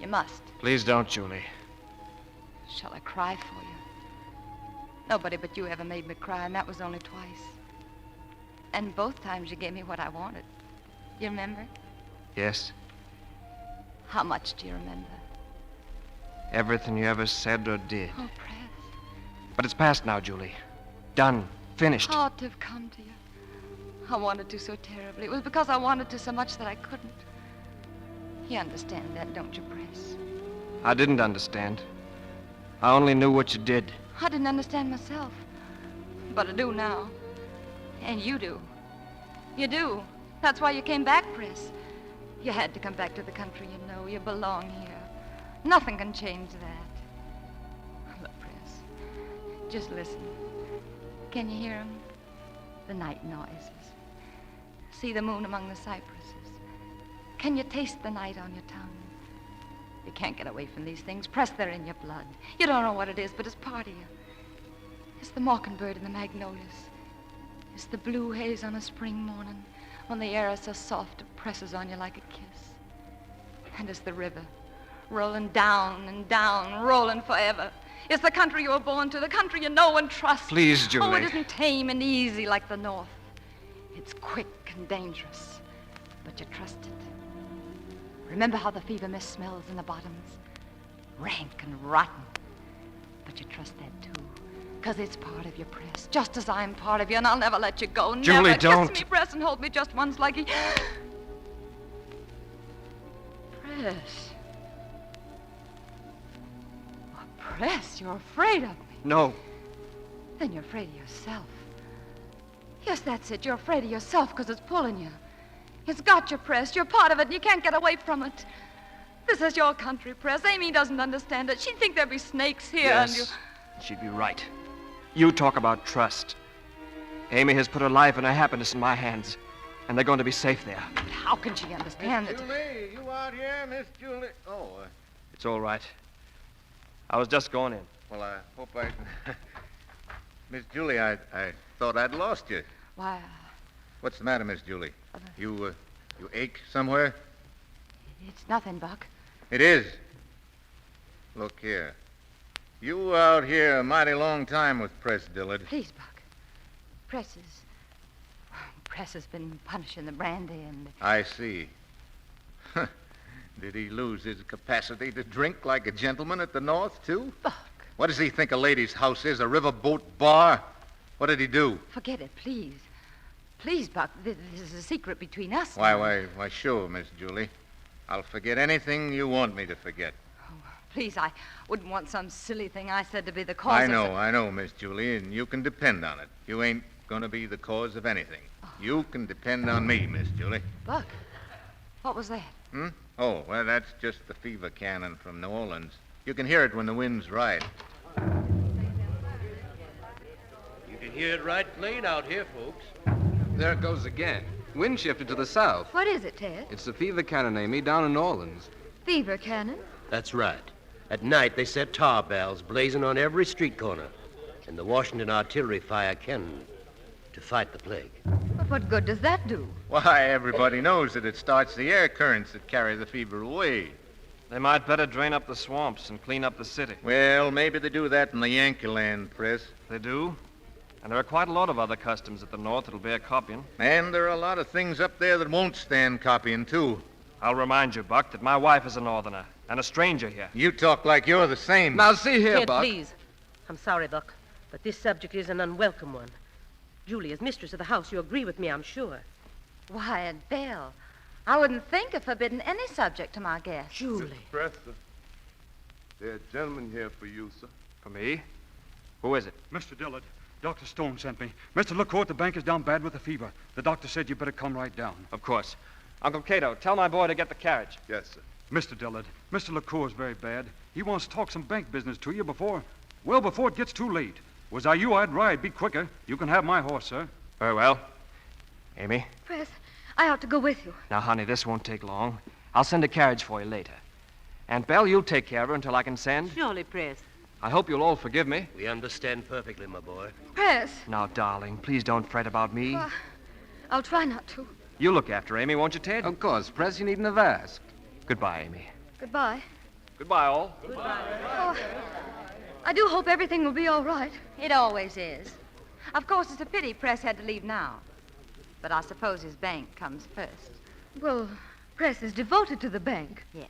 You must. Please don't, Julie. Shall I cry for you? Nobody but you ever made me cry, and that was only twice. And both times you gave me what I wanted. You remember? Yes. How much do you remember? Everything you ever said or did. Oh, Press. But it's past now, Julie. Done. Finished. How ought to have come to you. I wanted to so terribly. It was because I wanted to so much that I couldn't. You understand that, don't you, Press? I didn't understand. I only knew what you did. I didn't understand myself. But I do now. And you do. You do. That's why you came back, Press. You had to come back to the country, you know. You belong here. Nothing can change that. Look, Press, just listen. Can you hear them? The night noises. See the moon among the cypresses. Can you taste the night on your tongue? You can't get away from these things. Press, they're in your blood. You don't know what it is, but it's part of you. It's the mockingbird and the magnolias. It's the blue haze on a spring morning when the air is so soft it presses on you like a kiss. And it's the river, rolling down and down, rolling forever. It's the country you were born to, the country you know and trust. Please, Julie. Oh, it isn't tame and easy like the North. It's quick and dangerous, but you trust it. Remember how the fever mist smells in the bottoms? Rank and rotten. But you trust that, too. Because it's part of your, Press, just as I'm part of you, and I'll never let you go. Julie, never. don't. Kiss me, Press, and hold me just once like he... Press. Oh, Press, you're afraid of me. No. Then you're afraid of yourself. Yes, that's it. You're afraid of yourself because it's pulling you. It's got you, Press. You're part of it, and you can't get away from it. This is your country, Press. Amy doesn't understand it. She'd think there'd be snakes here, and you... Yes, she'd be right. You talk about trust. Amy has put her life and her happiness in my hands, and they're going to be safe there. But how can she understand Miss it? Julie, you out here, Miss Julie? Oh, It's all right. I was just going in. well, I hope I... Miss Julie, I thought I'd lost you. Why, What's the matter, Miss Julie? You ache somewhere? it's nothing, Buck. It is. Look here. You were out here a mighty long time with Press Dillard. Please, Buck. Press has been punishing the brandy and... I see. Did he lose his capacity to drink like a gentleman at the North, too? Buck. What does he think a lady's house is, a riverboat bar? What did he do? Forget it, please. Please, Buck, this is a secret between us. Why, sure, Miss Julie. I'll forget anything you want me to forget. Please, I wouldn't want some silly thing I said to be the cause I of... know, Miss Julie, and you can depend on it. You ain't going to be the cause of anything. You can depend on me, Miss Julie. Buck, what was that? Oh, well, that's just the fever cannon from New Orleans. You can hear it when the wind's right. You can hear it right plain out here, folks. There it goes again. Wind shifted to the south. What is it, Ted? It's the fever cannon, Amy, down in New Orleans. Fever cannon? That's right. At night, they set tar barrels blazing on every street corner. And the Washington artillery fire cannon to fight the plague. But what good does that do? Why, everybody knows that it starts the air currents that carry the fever away. They might better drain up the swamps and clean up the city. Well, maybe they do that in the Yankee land, Press. They do? And there are quite a lot of other customs at the North that'll bear copying. And there are a lot of things up there that won't stand copying, too. I'll remind you, Buck, that my wife is a Northerner and a stranger here. You talk like you're the same. Now, see here, Ted, Buck. please. I'm sorry, Buck, but this subject is an unwelcome one. Julie, as mistress of the house, you agree with me, I'm sure. Why, and Belle, I wouldn't think of forbidding any subject to my guests. Julie. Press, sir. There's a gentleman here for you, sir. For me? Who is it? Mr. Dillard, Dr. Stone sent me. Mr. LaCourt, the bank is down bad with the fever. The doctor said you better come right down. Of course. Uncle Cato, tell my boy to get the carriage. Yes, sir. Mr. Dillard, Mr. LaCourt's very bad. He wants to talk some bank business to you before it gets too late. Was I you, I'd ride. Be quicker. You can have my horse, sir. Very well. Amy? Press, I ought to go with you. Now, honey, this won't take long. I'll send a carriage for you later. Aunt Belle, you'll take care of her until I can send. Surely, Press. I hope you'll all forgive me. We understand perfectly, my boy. Press. Now, darling, please don't fret about me. I'll try not to. You look after Amy, won't you, Ted? Of course, Press, you needn't have asked. Goodbye, Amy. Goodbye. Goodbye, all. Oh, I do hope everything will be all right. It always is. Of course, it's a pity Press had to leave now. But I suppose his bank comes first. Well, Press is devoted to the bank. Yes.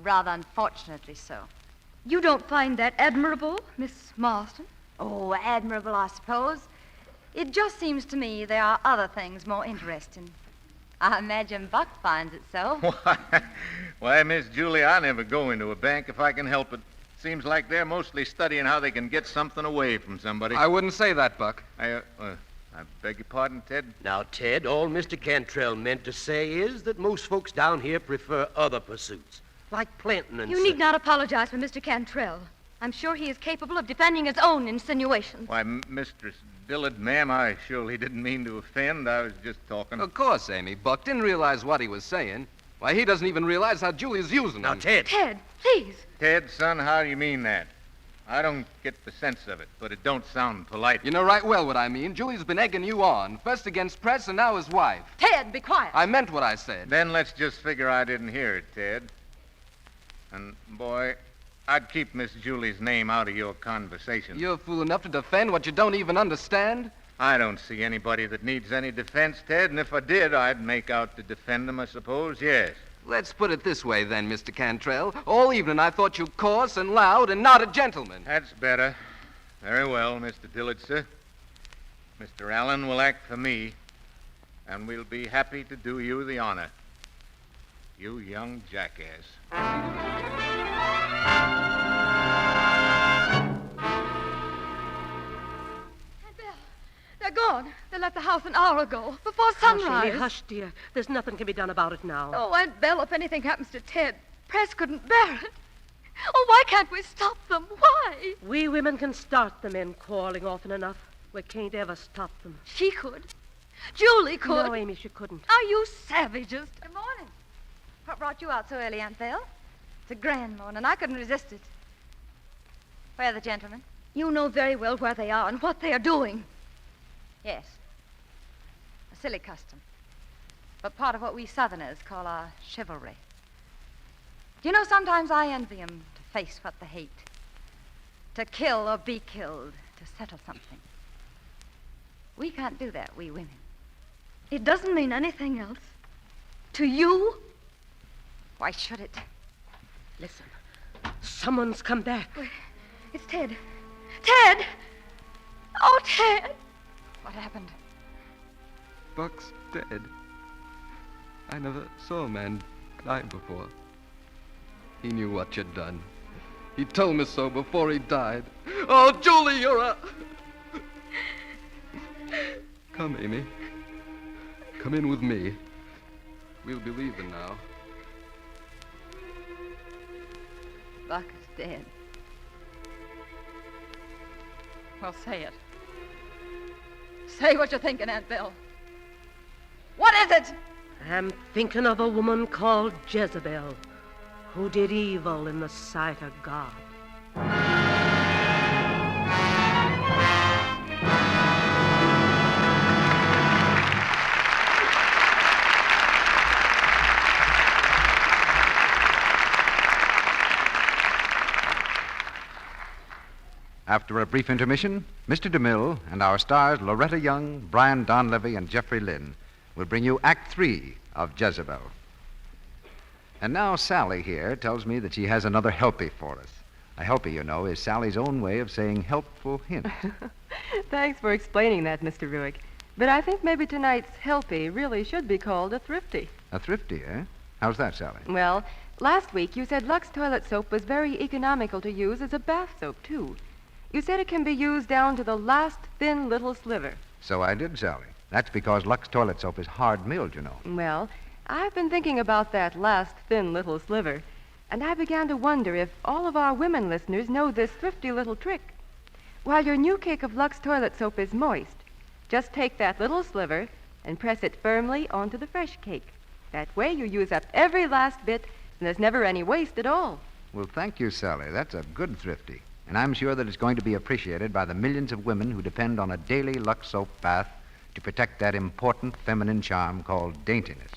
Rather unfortunately so. You don't find that admirable, Miss Marston? Oh, admirable, I suppose. It just seems to me there are other things more interesting. I imagine Buck finds it so. Why, Miss Julie, I never go into a bank if I can help it. Seems like they're mostly studying how they can get something away from somebody. I wouldn't say that, Buck. I beg your pardon, Ted? Now, Ted, all Mr. Cantrell meant to say is that most folks down here prefer other pursuits, like planting and You need not apologize for Mr. Cantrell. I'm sure he is capable of defending his own insinuations. Why, Mistress Dillard, ma'am, I surely didn't mean to offend. I was just talking. Of course, Amy. Buck didn't realize what he was saying. Why, he doesn't even realize how Julie's using him. Now, Ted. Ted, please. Ted, son, how do you mean that? I don't get the sense of it, but it don't sound polite. You know right well what I mean. Julie's been egging you on, first against Press and now his wife. Ted, be quiet. I meant what I said. Then let's just figure I didn't hear it, Ted. And, boy, I'd keep Miss Julie's name out of your conversation. You're fool enough to defend what you don't even understand? I don't see anybody that needs any defense, Ted, and if I did, I'd make out to defend them, I suppose, yes. Let's put it this way, then, Mr. Cantrell. All evening I thought you coarse and loud and not a gentleman. That's better. Very well, Mr. Dillard, sir. Mr. Allen will act for me, and we'll be happy to do you the honor. You young jackass. They're gone. They left the house an hour ago, before sunrise. Hush, dear. There's nothing can be done about it now. Oh, Aunt Belle, if anything happens to Ted, Press couldn't bear it. Oh, why can't we stop them? Why? We women can start the men quarreling often enough. We can't ever stop them. She could. Julie could. No, Amy, she couldn't. Are you savages? Good morning. What brought you out so early, Aunt Belle? It's a grand morning. I couldn't resist it. Where are the gentlemen? You know very well where they are and what they are doing. Yes. A silly custom. But part of what we Southerners call our chivalry. Do you know, sometimes I envy 'em to face what they hate. To kill or be killed. To settle something. We can't do that, we women. It doesn't mean anything else. To you? Why should it? Listen. Someone's come back. It's Ted. Ted! Oh, Ted! What happened? Buck's dead. I never saw a man die before. He knew what you'd done. He told me so before he died. Oh, Julie, you're a... Come, Amy. Come in with me. We'll be leaving now. Buck is dead. Well, say it. Say what you're thinking, Aunt Belle. What is it? I'm thinking of a woman called Jezebel, who did evil in the sight of God. After a brief intermission, Mr. DeMille and our stars Loretta Young, Brian Donlevy, and Jeffrey Lynn will bring you Act 3 of Jezebel. And now Sally here tells me that she has another helpie for us. A helpie, you know, is Sally's own way of saying helpful hint. Thanks for explaining that, Mr. Ruick. But I think maybe tonight's helpie really should be called a thrifty. A thrifty, eh? How's that, Sally? Well, last week you said Lux toilet soap was very economical to use as a bath soap, too. You said it can be used down to the last thin little sliver. So I did, Sally. That's because Lux toilet soap is hard-milled, you know. Well, I've been thinking about that last thin little sliver, and I began to wonder if all of our women listeners know this thrifty little trick. While your new cake of Lux toilet soap is moist, just take that little sliver and press it firmly onto the fresh cake. That way you use up every last bit, and there's never any waste at all. Well, thank you, Sally. That's a good thrifty. And I'm sure that it's going to be appreciated by the millions of women who depend on a daily Lux soap bath to protect that important feminine charm called daintiness.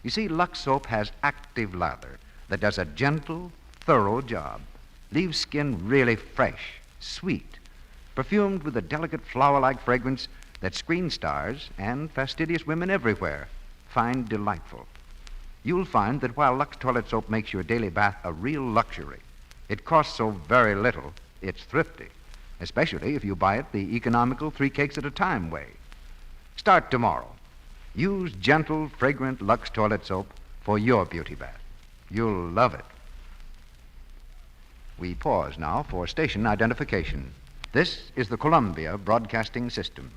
You see, Lux soap has active lather that does a gentle, thorough job, leaves skin really fresh, sweet, perfumed with a delicate flower-like fragrance that screen stars and fastidious women everywhere find delightful. You'll find that while Lux Toilet Soap makes your daily bath a real luxury, it costs so very little, it's thrifty, especially if you buy it the economical 3 cakes at a time way. Start tomorrow. Use gentle, fragrant Lux Toilet Soap for your beauty bath. You'll love it. We pause now for station identification. This is the Columbia Broadcasting System.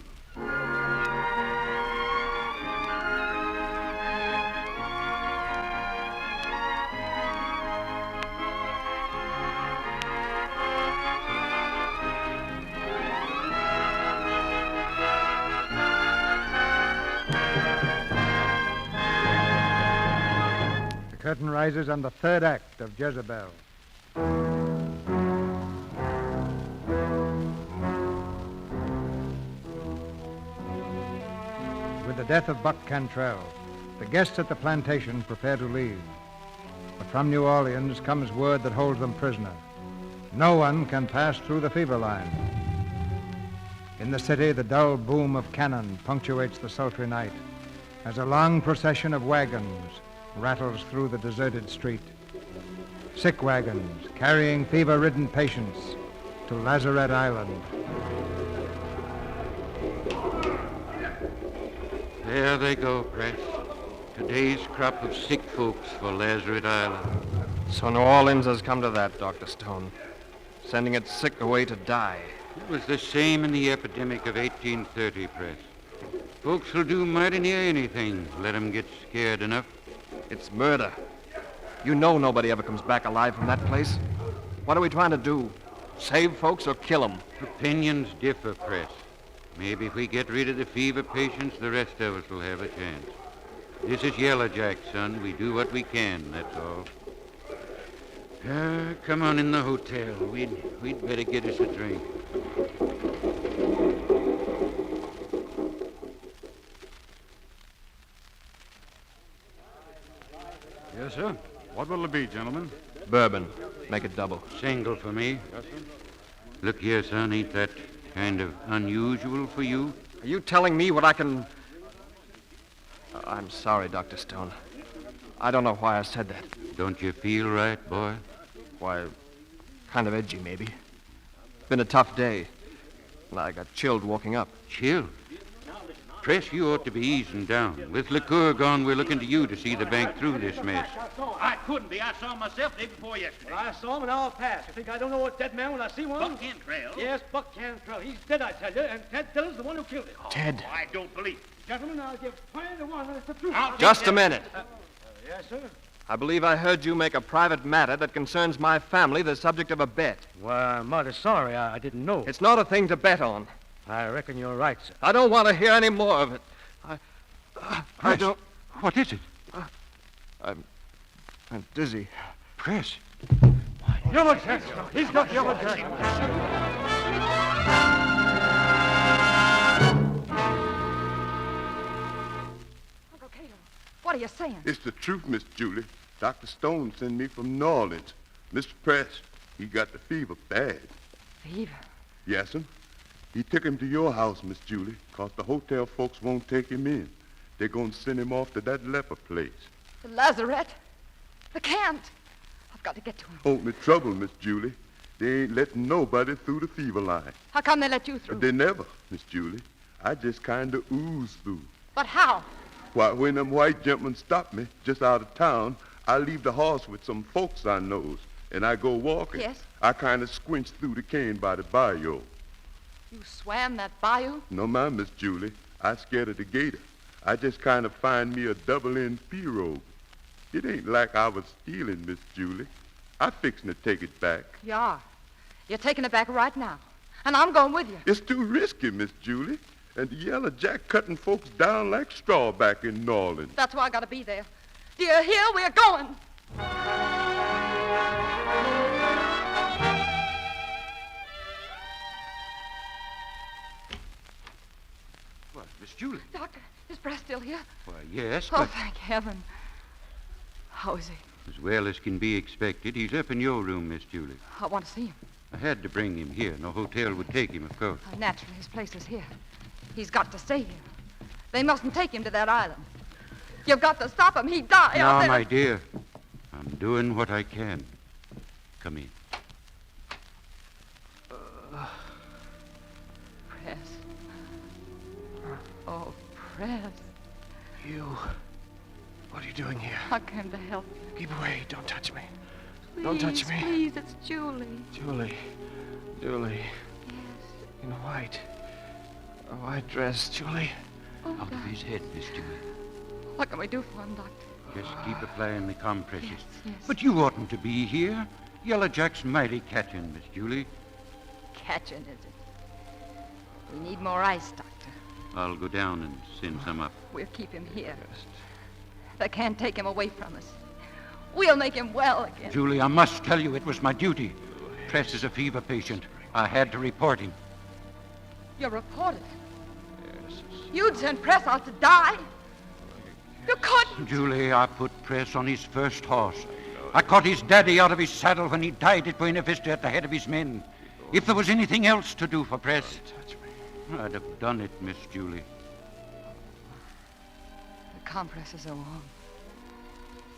The curtain rises on the third act of Jezebel. With the death of Buck Cantrell, the guests at the plantation prepare to leave. But from New Orleans comes word that holds them prisoner. No one can pass through the fever line. In the city, the dull boom of cannon punctuates the sultry night as a long procession of wagons rattles through the deserted street. Sick wagons carrying fever-ridden patients to Lazarette Island. There they go, Press. Today's crop of sick folks for Lazarette Island. So New Orleans has come to that, Dr. Stone. Sending its sick away to die. It was the same in the epidemic of 1830, Press. Folks will do mighty near anything, let 'em get scared enough. It's murder. You know nobody ever comes back alive from that place. What are we trying to do? Save folks or kill them? Opinions differ, Press. Maybe if we get rid of the fever patients, the rest of us will have a chance. This is Yellow Jack, son. We do what we can, that's all. Come on in the hotel. We'd better get us a drink. Yes, sir. What will it be, gentlemen? Bourbon. Make it double. Single for me. Yes, sir. Look here, son. Ain't that kind of unusual for you? Are you telling me what I can... I'm sorry, Dr. Stone. I don't know why I said that. Don't you feel right, boy? Why, kind of edgy, maybe. Been a tough day. And I got chilled walking up. Chilled? Press, you ought to be easing down. With liqueur gone, we're looking to you to see the bank through this mess. I couldn't be. I saw him myself day before yesterday. I saw him an hour past. You think I don't know a dead man when I see one? Buck Cantrell? Yes, Buck Cantrell. He's dead, I tell you, and Ted Dillon's the one who killed him. Ted? Oh, I don't believe it. Gentlemen, I'll give 20 to 1 that it's the truth. Just a minute. Yes, sir. I believe I heard you make a private matter that concerns my family the subject of a bet. Well, I'm mighty sorry. I didn't know. It's not a thing to bet on. I reckon you're right, sir. I don't want to hear any more of it. I don't... What is it? I'm dizzy. Press. Yellow Jack. He's got Yellow Jack. Uncle Cato, what are you saying? It's the truth, Miss Julie. Dr. Stone sent me from New Orleans. Mr. Press, he got the fever bad. Fever? Yes, sir. He took him to your house, Miss Julie, 'cause the hotel folks won't take him in. They're going to send him off to that leper place. The Lazarette? I can't. I've got to get to him. Only trouble, Miss Julie. They ain't letting nobody through the fever line. How come they let you through? They never, Miss Julie. I just kind of ooze through. But how? Why, when them white gentlemen stop me just out of town, I leave the horse with some folks I knows, and I go walking. Yes? I kind of squinch through the cane by the bayou. You swam that bayou? No, ma'am, Miss Julie. I scared of the gator. I just kind of find me a double-end pirogue. It ain't like I was stealing, Miss Julie. I fixin' to take it back. You are. You're taking it back right now. And I'm going with you. It's too risky, Miss Julie. And the Yellow Jack cutting folks down like straw back in New Orleans. That's why I got to be there. Do you hear? We're going. What, Miss Julie? Doctor, is Brett still here? Why, yes, Oh, but thank heaven. How is he? as well as can be expected, he's up in your room, Miss Julie. I want to see him. I had to bring him here. No hotel would take him, of course. Naturally, his place is here. He's got to stay here. They mustn't take him to that island. You've got to stop him. He'd die out Now, there. my dear, I'm doing what I can. Come in. Press. Oh, Press. You. What are you doing here? I came to help you. Keep away. Don't touch me. Please, Don't touch me. Please, it's Julie. Julie. Julie. Yes. In a white dress, Julie. Oh, Out of his head, Miss Julie. What can we do for him, Doctor? Just keep applying the compresses. Yes. But you oughtn't to be here. Yellow Jack's mighty catching, Miss Julie. Catching, is it? We need more ice, Doctor. I'll go down and send some up. We'll keep him here. They can't take him away from us. We'll make him well again. Julie, I must tell you it was my duty. Press is a fever patient. I had to report him. You reported? Yes. You'd send Press out to die? You couldn't. Julie, I put Press on his first horse. I caught his daddy out of his saddle when he died at Buena Vista at the head of his men. If there was anything else to do for Press, I'd have done it, Miss Julie. The compresses are warm.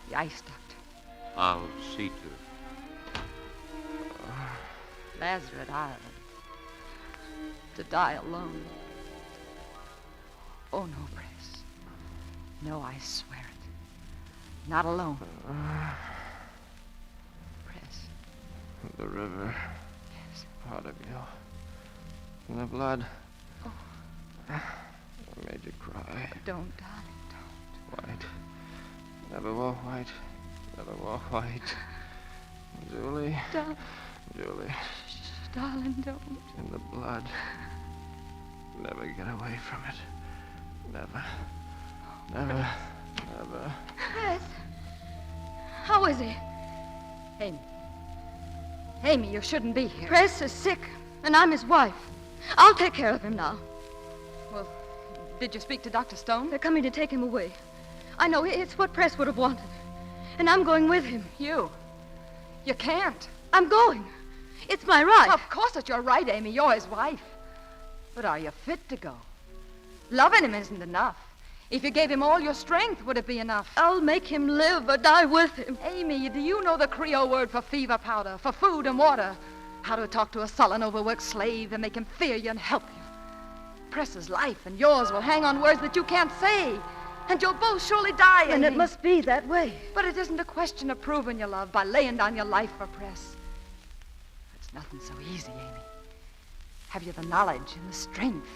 The ice, Doctor. I'll see to it. Lazarus Island. To die alone. Oh, no, Press. No, I swear it. Not alone. Press. The river. Yes. Part of you. And the blood. Oh. I made you cry. Don't, darling, don't. White. Never wore white. Never wore white. Julie. Darling. Julie. Shh, darling, don't. In the blood. Never get away from it. Never. Never. Never. Press. How is he? Amy. Amy, you shouldn't be here. Press is sick, and I'm his wife. I'll take care of him now. Well, did you speak to Dr. Stone? They're coming to take him away. I know it's what Press would have wanted. And I'm going with him. You can't. I'm going. It's my right. Of course it's your right, Amy. You're his wife. But are you fit to go? Loving him isn't enough. If you gave him all your strength, would it be enough? I'll make him live or die with him. Amy, do you know the Creole word for fever powder, for food and water? How to talk to a sullen, overworked slave and make him fear you and help you. Press's life and yours will hang on words that you can't say. And you'll both surely die, Amy. And it must be that way. But it isn't a question of proving your love by laying down your life for Press. It's nothing so easy, Amy. Have you the knowledge and the strength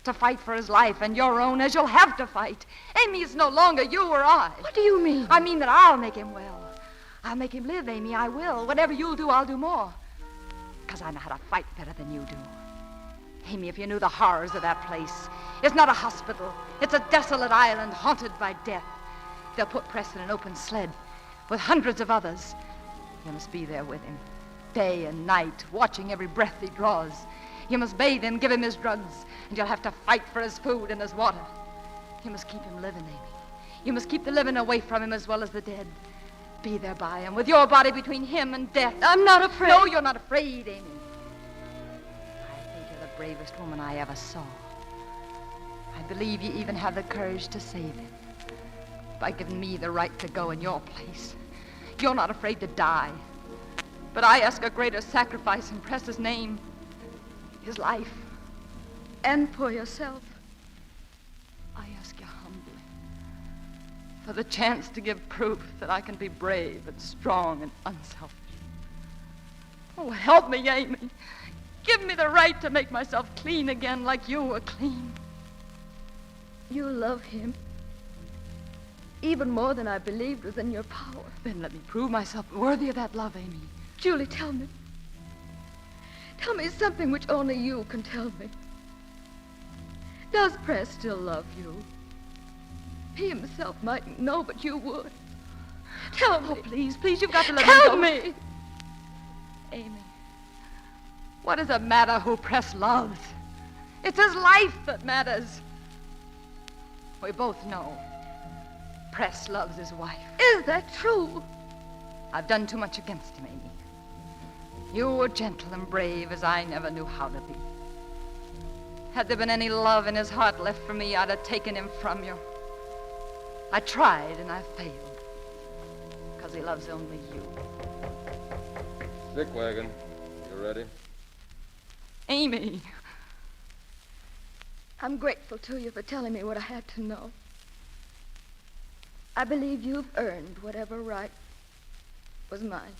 to fight for his life and your own as you'll have to fight? Amy, it's no longer you or I. What do you mean? I mean that I'll make him well. I'll make him live, Amy, I will. Whatever you'll do, I'll do more. Because I know how to fight better than you do. Amy, if you knew the horrors of that place. It's not a hospital. It's a desolate island haunted by death. They'll put Press in an open sled with hundreds of others. You must be there with him, day and night, watching every breath he draws. You must bathe him, give him his drugs, and you'll have to fight for his food and his water. You must keep him living, Amy. You must keep the living away from him as well as the dead. Be there by him, with your body between him and death. I'm not afraid. No, you're not afraid, Amy. I think you're the bravest woman I ever saw. I believe you even have the courage to save him by giving me the right to go in your place. You're not afraid to die. But I ask a greater sacrifice in Press's name. His life. And for yourself. I ask you humbly for the chance to give proof that I can be brave and strong and unselfish. Oh, help me, Amy. Give me the right to make myself clean again like you were clean. You love him. Even more than I believed was in your power. Then let me prove myself worthy of that love, Amy. Julie, tell me. Tell me something which only you can tell me. Does Press still love you? He himself mightn't know, but you would. Tell me. Oh, please, you've got to let Tell me me. Amy, what does it matter who Press loves? It's his life that matters. We both know Press loves his wife. Is that true? I've done too much against him, Amy. You were gentle and brave as I never knew how to be. Had there been any love in his heart left for me, I'd have taken him from you. I tried and I failed. Because he loves only you. Sick wagon. You ready? Amy. I'm grateful to you for telling me what I had to know. I believe you've earned whatever right was mine.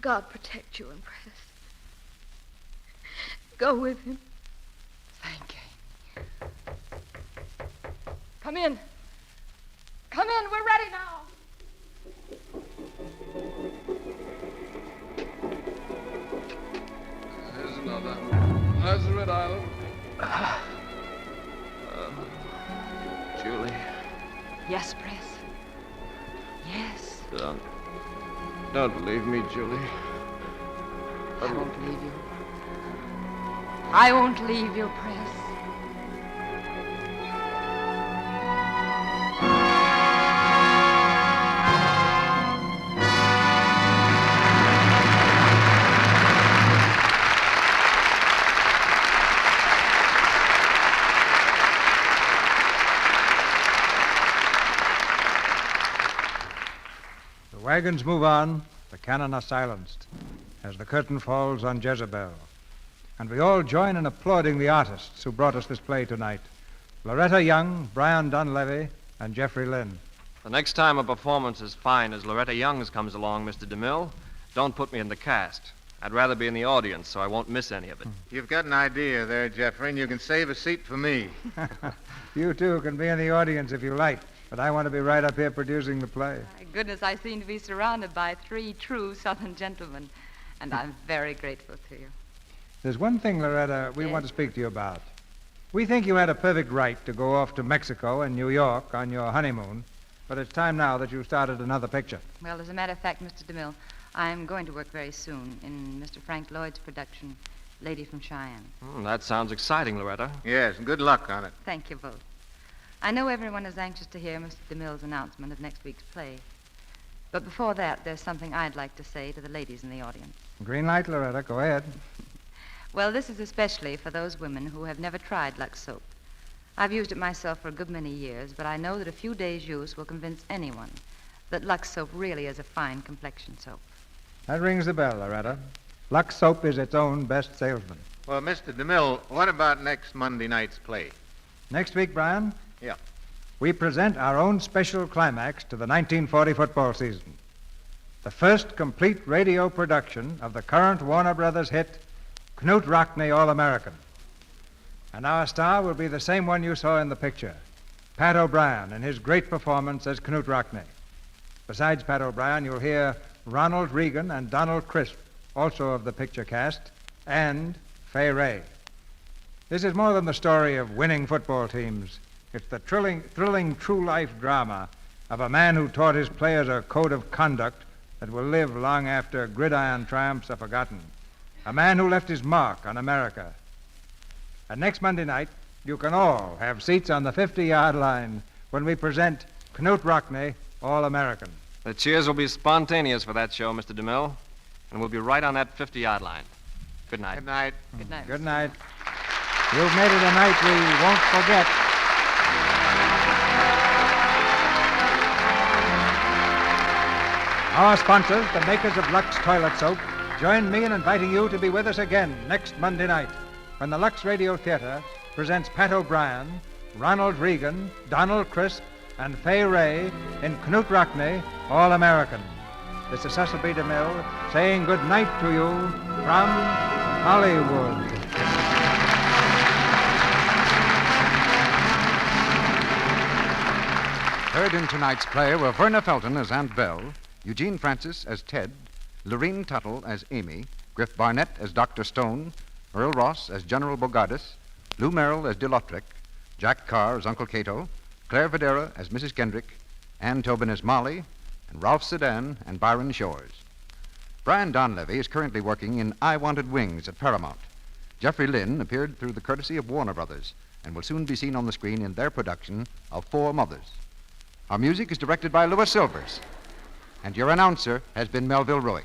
God protect you and Press. Go with him. Thank you. Come in. Come in. We're ready now. Here's another. That's the Red Island. Julie. Yes, Press. Yes. Don't leave me, Julie. I won't leave you. I won't leave you, Press. The wagons move on, the cannon are silenced as the curtain falls on Jezebel. And we all join in applauding the artists who brought us this play tonight. Loretta Young, Brian Donlevy, and Jeffrey Lynn. The next time a performance as fine as Loretta Young's comes along, Mr. DeMille, don't put me in the cast. I'd rather be in the audience so I won't miss any of it. You've got an idea there, Jeffrey, and you can save a seat for me. You, too, can be in the audience if you like, but I want to be right up here producing the play. My goodness, I seem to be surrounded by 3 true Southern gentlemen, and I'm very grateful to you. There's one thing, Loretta, we want to speak to you about. We think you had a perfect right to go off to Mexico and New York on your honeymoon, but it's time now that you started another picture. Well, as a matter of fact, Mr. DeMille, I'm going to work very soon in Mr. Frank Lloyd's production, Lady from Cheyenne. That sounds exciting, Loretta. Yes, and good luck on it. Thank you both. I know everyone is anxious to hear Mr. DeMille's announcement of next week's play. But before that, there's something I'd like to say to the ladies in the audience. Green light, Loretta. Go ahead. Well, this is especially for those women who have never tried Lux soap. I've used it myself for a good many years, but I know that a few days' use will convince anyone that Lux soap really is a fine complexion soap. That rings the bell, Loretta. Lux soap is its own best salesman. Well, Mr. DeMille, what about next Monday night's play? Next week, Brian? Yeah. We present our own special climax to the 1940 football season. The first complete radio production of the current Warner Brothers hit, Knute Rockne All-American. And our star will be the same one you saw in the picture, Pat O'Brien, in his great performance as Knute Rockne. Besides Pat O'Brien, you'll hear Ronald Reagan and Donald Crisp, also of the picture cast, and Fay Ray. This is more than the story of winning football teams. It's the thrilling true-life drama of a man who taught his players a code of conduct that will live long after gridiron triumphs are forgotten. A man who left his mark on America. And next Monday night, you can all have seats on the 50-yard line when we present Knute Rockne, All-American. The cheers will be spontaneous for that show, Mr. DeMille, and we'll be right on that 50-yard line. Good night. Good night. Good night. Good night. You've made it a night we won't forget. Our sponsors, the makers of Lux Toilet Soap, join me in inviting you to be with us again next Monday night when the Lux Radio Theatre presents Pat O'Brien, Ronald Reagan, Donald Crisp, and Fay Ray in Knute Rockne, All-American. This is Cecil B. DeMille saying good night to you from Hollywood. Heard in tonight's play were Verna Felton as Aunt Belle, Eugene Francis as Ted, Lorene Tuttle as Amy, Griff Barnett as Dr. Stone, Earl Ross as General Bogardus, Lou Merrill as DeLautrec, Jack Carr as Uncle Cato, Claire Videra as Mrs. Kendrick, Ann Tobin as Molly, and Ralph Sedan and Byron Shores. Brian Donlevy is currently working in I Wanted Wings at Paramount. Jeffrey Lynn appeared through the courtesy of Warner Brothers and will soon be seen on the screen in their production of Four Mothers. Our music is directed by Louis Silvers, and your announcer has been Melville Roick.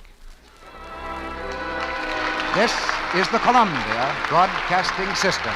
This is the Columbia Broadcasting System.